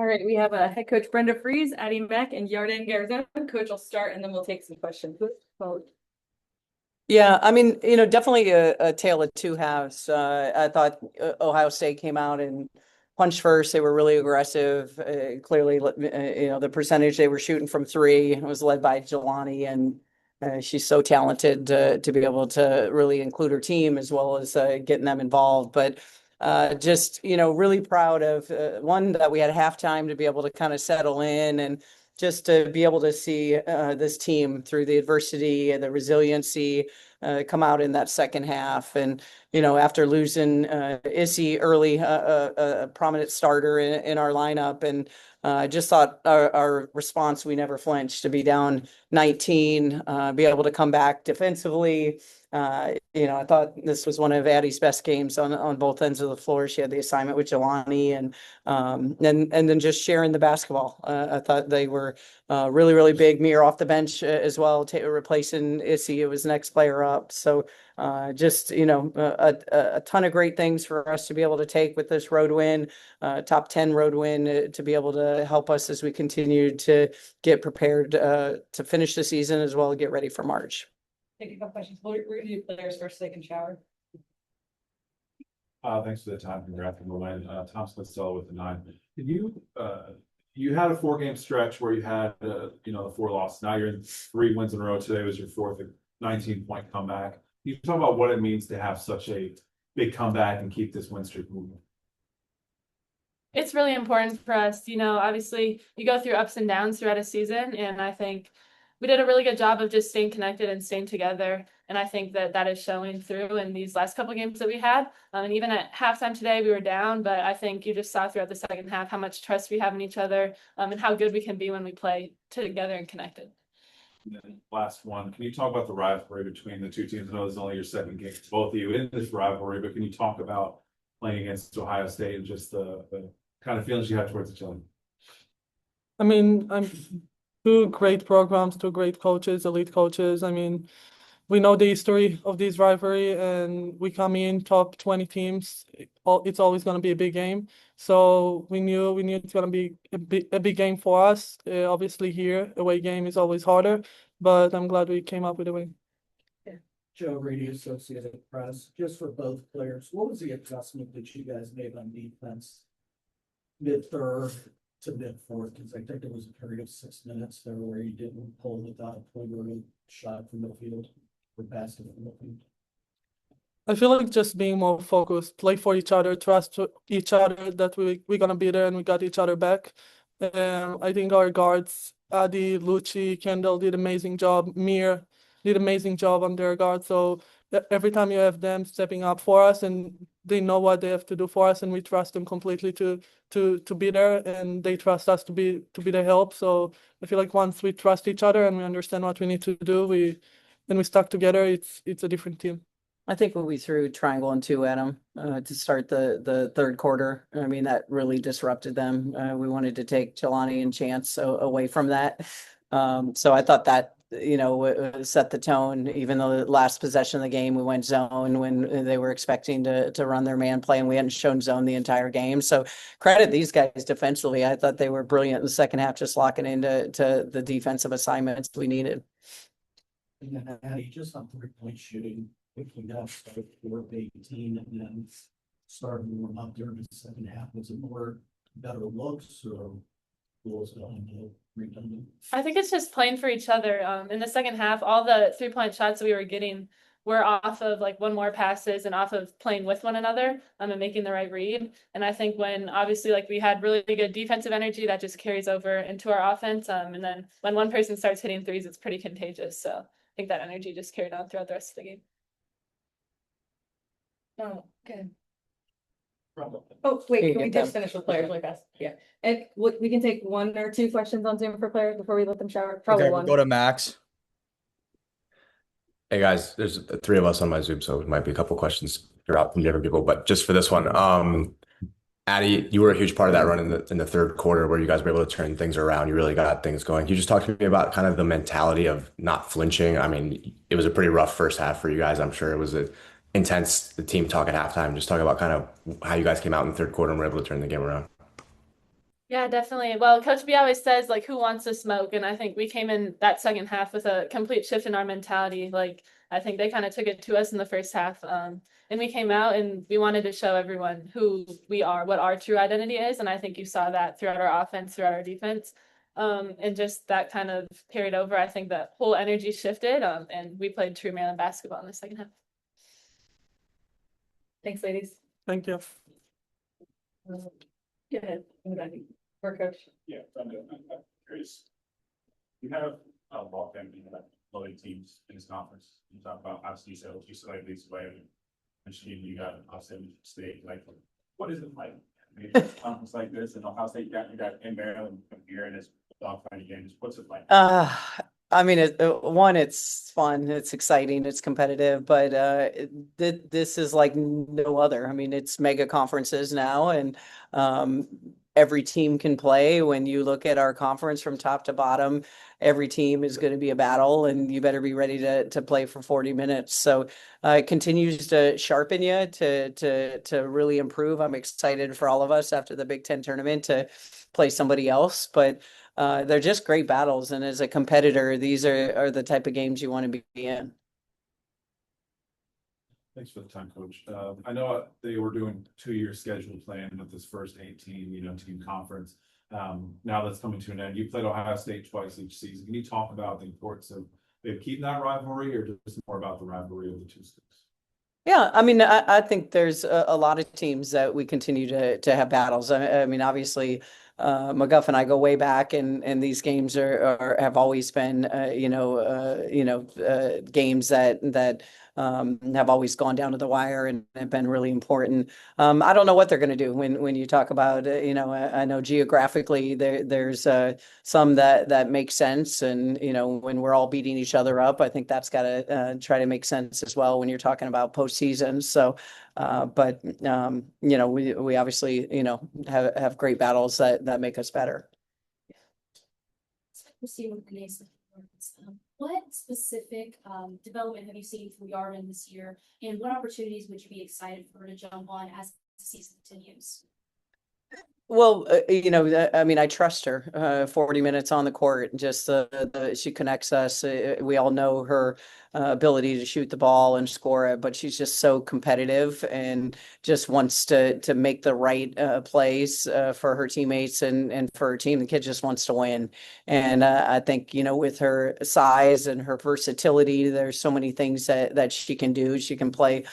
All right, we have head coach Brenda Fries, Addie Mack, and Yarden Garzon. Coach will start, and then we'll take some questions. Yeah, I mean, definitely a tale of two halves. I thought Ohio State came out and punched first. They were really aggressive. Clearly, the percentage they were shooting from three was led by Jelani, and she's so talented to be able to really include her team as well as getting them involved. But just, really proud of one that we had halftime to be able to kind of settle in and just to be able to see this team through the adversity and the resiliency come out in that second half. And, after losing Issy early, a prominent starter in our lineup. And I just thought our response, we never flinched to be down 19, be able to come back defensively. I thought this was one of Addie's best games on both ends of the floor. She had the assignment with Jelani and then just sharing the basketball. I thought they were really, really big. Mir off the bench as well, replacing Issy. It was next player up. So just, a ton of great things for us to be able to take with this road win, top 10 road win to be able to help us as we continue to get prepared to finish the season as well as get ready for March. Take a couple questions. We're going to do players first so they can shower. Thanks for the time. Congrats on the win. Tom Smith-Stella with the 9. Did you had a 4-game stretch where you had the 4 losses. Now you're in 3 wins in a row. Today was your 4th 19-point comeback. Can you talk about what it means to have such a big comeback and keep this win streak moving? It's really important for us. Obviously you go through ups and downs throughout a season, and I think we did a really good job of just staying connected and staying together. And I think that is showing through in these last couple of games that we had. And even at halftime today, we were down, but I think you just saw throughout the second half how much trust we have in each other, and how good we can be when we play together and connected. And then last one, can you talk about the rivalry between the two teams? I know this is only your second game, both of you in this rivalry, but can you talk about playing against Ohio State and just the kind of feelings you have towards each other? I mean, I'm two great programs, two great coaches, elite coaches. I mean, we know the history of this rivalry, and we come in top 20 teams. It's always going to be a big game. So we knew it's going to be a big game for us. Obviously here, away game is always harder, but I'm glad we came up with a win. Joe Reedy, Associated Press. Just for both players, what was the adjustment that you guys made on defense mid-third to mid-fourth? Because I think it was a period of 6 minutes there where you didn't pull without a point or a shot from the field or basket from the field. I feel like just being more focused, play for each other, trust each other that we're gonna be there and we got each other back. I think our guards, Adi, Lucci, Kendall did amazing job. Mir did amazing job on their guard. So every time you have them stepping up for us and they know what they have to do for us, and we trust them completely to be there, and they trust us to be their help. So I feel like once we trust each other and we understand what we need to do, we stuck together. It's a different team. I think when we threw triangle and 2 at them to start the third quarter, I mean, that really disrupted them. We wanted to take Jelani and Chance away from that. So I thought that, set the tone. Even though the last possession of the game, we went zone when they were expecting to run their man play, and we hadn't shown zone the entire game. So credit these guys defensively. I thought they were brilliant in the second half, just locking into the defensive assignments we needed. And then Addie, just on 3-point shooting, picking up started 4-18 and then started to warm up during the second half. Was it more better looks or was it redundant? I think it's just playing for each other. In the second half, all the 3-point shots that we were getting were off of like one more passes and off of playing with one another and making the right read. And I think when obviously like we had really good defensive energy, that just carries over into our offense. And then when one person starts hitting threes, it's pretty contagious. So I think that energy just carried on throughout the rest of the game. Oh, okay. Oh, wait, can we just finish with players really fast? Yeah. And we can take 1 or 2 questions on Zoom for players before we let them shower. Probably Okay, one. we'll go to Max. Hey guys, there's 3 of us on my Zoom, so it might be a couple questions throughout from different people, but just for this one, Addie, you were a huge part of that run in the third quarter where you guys were able to turn things around. You really got things going. Can you just talk to me about kind of the mentality of not flinching? I mean, it was a pretty rough first half for you guys. I'm sure it was intense, the team talk at halftime. Just talk about kind of how you guys came out in the third quarter and were able to turn the game around. Yeah, definitely. Well, Coach B always says like, who wants to smoke? And I think we came in that second half with a complete shift in our mentality. Like, I think they kind of took it to us in the first half. And we came out and we wanted to show everyone who we are, what our true identity is. And I think you saw that throughout our offense, throughout our defense. And just that kind of carried over. I think the whole energy shifted. And we played true Maryland basketball in the second half. Thanks, ladies. Thank you. Go ahead. Or coach. Yeah, I'm curious. You have a lot of loading teams in this conference. You talk about obviously you said leads away. And you got Austin State. Like, what is it like? I mean, conference like this, and Ohio State you got in Maryland here in this dogfighting games. What's it like? I mean, one, it's fun, it's exciting, it's competitive, but this is like no other. I mean, it's mega conferences now, and every team can play. When you look at our conference from top to bottom, every team is going to be a battle, and you better be ready to play for 40 minutes. So it continues to sharpen you to really improve. I'm excited for all of us after the Big Ten tournament to play somebody else, but they're just great battles. And as a competitor, these are the type of games you want to be in. Thanks for the time, Coach. I know they were doing 2-year schedule plan with this first 18, team conference. Now that's coming to an end. You played Ohio State twice each season. Can you talk about the importance of maybe keeping that rivalry, or just more about the rivalry of the two schools? Yeah, I mean, I think there's a lot of teams that we continue to have battles. I mean, obviously, McGuff and I go way back, and these games have always been, games that have always gone down to the wire and have been really important. I don't know what they're going to do when you talk about, I know geographically there's some that make sense, and when we're all beating each other up, I think that's got to try to make sense as well when you're talking about postseason. So, but we obviously have great battles that make us better. What specific development have you seen from Yarden this year, and what opportunities would you be excited for her to jump on as the season continues? Well, I mean, I trust her. 40 minutes on the court, just she connects us. We all know her ability to shoot the ball and score it, but she's just so competitive and just wants to make the right plays for her teammates and for her team. The kid just wants to win, and I think with her size and her versatility, there's so many things that she can do. She can play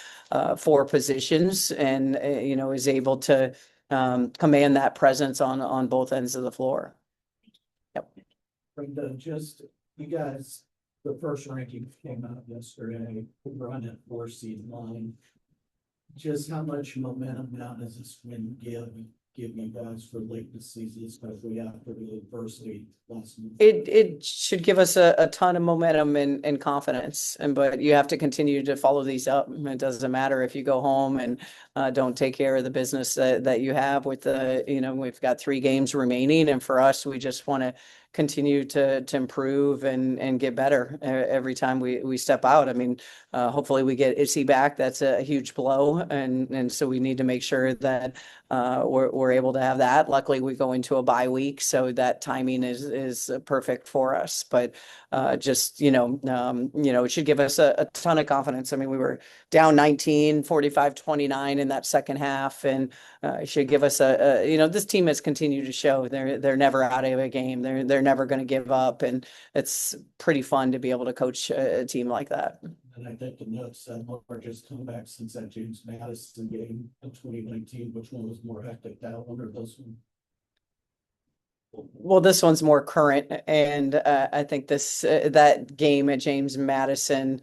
4 positions, and is able to command that presence on both ends of the floor. Yep. Brenda, just you guys, the first rankings came out yesterday. We're on that 4 seed line. Just how much momentum now does this win give you guys for late this season, especially after the adversity last month? It should give us a ton of momentum and confidence, but you have to continue to follow these up. It doesn't matter if you go home and don't take care of the business that you have with we've got 3 games remaining, and for us, we just want to continue to improve and get better every time we step out. I mean, hopefully we get Issy back. That's a huge blow, and so we need to make sure that we're able to have that. Luckily, we go into a bye week, so that timing is perfect for us. But just it should give us a ton of confidence. I mean, we were down 19, 45-29 in that second half, and it should give us this team has continued to show they're never out of a game. They're never going to give up, and it's pretty fun to be able to coach a team like that. And I think the notes said largest comeback since that James Madison game in 2019. Which one was more hectic, that one or this one? Well, this one's more current, and I think that game at James Madison,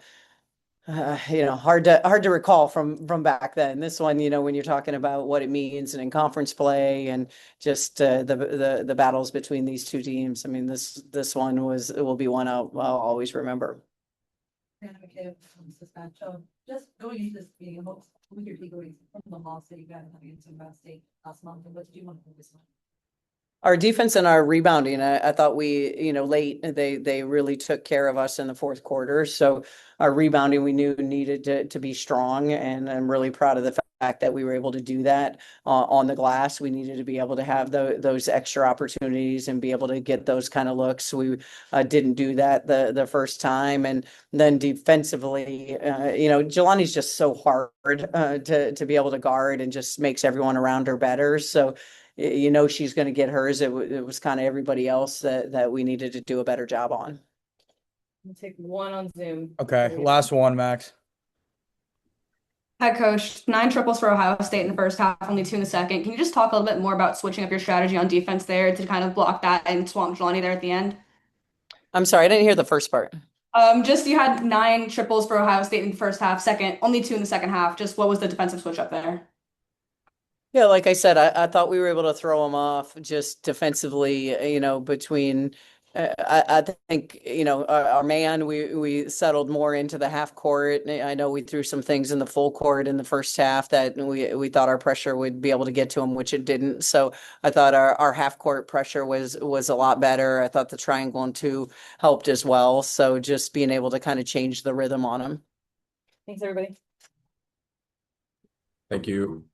hard to recall from back then. This one, when you're talking about what it means and in conference play and just the battles between these two teams. I mean, this one will be one I'll always remember. Just going into this meeting, what was your takeaways from the loss that you got coming into Ohio State last month, and what did you want to focus on? Our defense and our rebounding, I thought we, late, they really took care of us in the fourth quarter. So our rebounding, we knew needed to be strong, and I'm really proud of the that we were able to do that on the glass. We needed to be able to have those extra opportunities and be able to get those kind of looks. We didn't do that the first time. And then defensively, Jelani's just so hard to be able to guard and just makes everyone around her better. So she's going to get hers. It was kind of everybody else that we needed to do a better job on. We'll take one on Zoom. Okay, last one, Max. Head coach, 9 triples for Ohio State in the first half, only 2 in the second. Can you just talk a little bit more about switching up your strategy on defense there to kind of block that and swamp Jelani there at the end? I'm sorry, I didn't hear the first part. Just you had 9 triples for Ohio State in the first half, only 2 in the second half. Just what was the defensive switch up there? Yeah, like I said, I thought we were able to throw them off just defensively, between, I think, our man, we settled more into the half court. I know we threw some things in the full court in the first half that we thought our pressure would be able to get to them, which it didn't. So I thought our half court pressure was a lot better. I thought the triangle and 2 helped as well. So just being able to kind of change the rhythm on them. Thanks, everybody. Thank you.